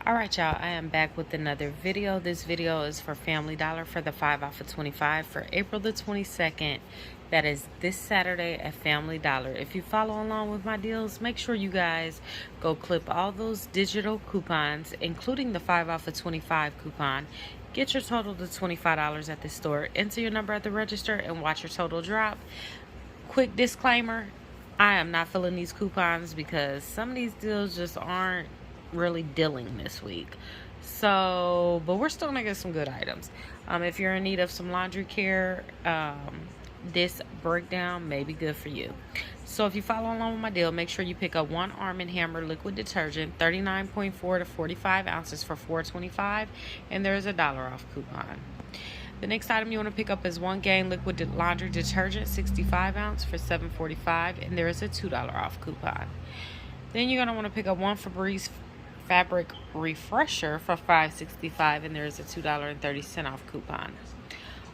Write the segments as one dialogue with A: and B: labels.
A: Alright y'all, I am back with another video. This video is for Family Dollar for the 5 off of 25 for April the 22nd. That is this Saturday at Family Dollar. If you follow along with my deals, make sure you guys go clip all those digital coupons, including the 5 off of 25 coupon. Get your total to $25 at the store. Enter your number at the register and watch your total drop. Quick disclaimer, I am not filling these coupons because some of these deals just aren't really dealing this week. So, but we're still gonna get some good items. If you're in need of some laundry care, this breakdown may be good for you. So if you follow along with my deal, make sure you pick up one Arm & Hammer liquid detergent, 39.4 to 45 ounces for $4.25, and there's a $1 off coupon. The next item you want to pick up is one Gain liquid laundry detergent, 65 ounce for $7.45, and there is a $2 off coupon. Then you're going to want to pick up one Febreze fabric refresher for $5.65, and there is a $2.30 off coupon.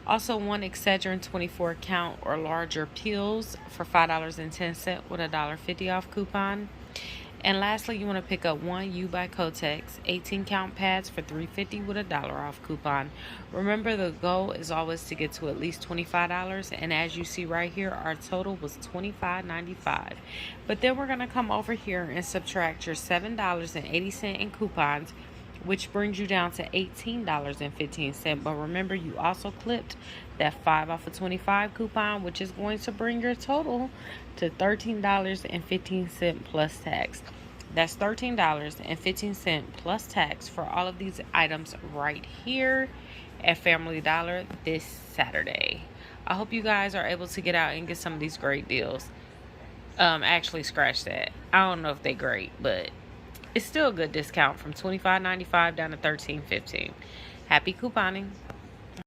A: Also, one Excedrin 24 count or larger peels for $5.10 with a $1.50 off coupon. And lastly, you want to pick up one U by Kotex 18 count pads for $3.50 with a $1 off coupon. Remember, the goal is always to get to at least $25, and as you see right here, our total was $25.95. But then we're going to come over here and subtract your $7.80 in coupons, which brings you down to $18.15. But remember, you also clipped that 5 off of 25 coupon, which is going to bring your total to $13.15 plus tax. That's $13.15 plus tax for all of these items right here at Family Dollar this Saturday. I hope you guys are able to get out and get some of these great deals. Actually, scratch that. I don't know if they're great, but it's still a good discount from $25.95 down to $13.15. Happy couponing.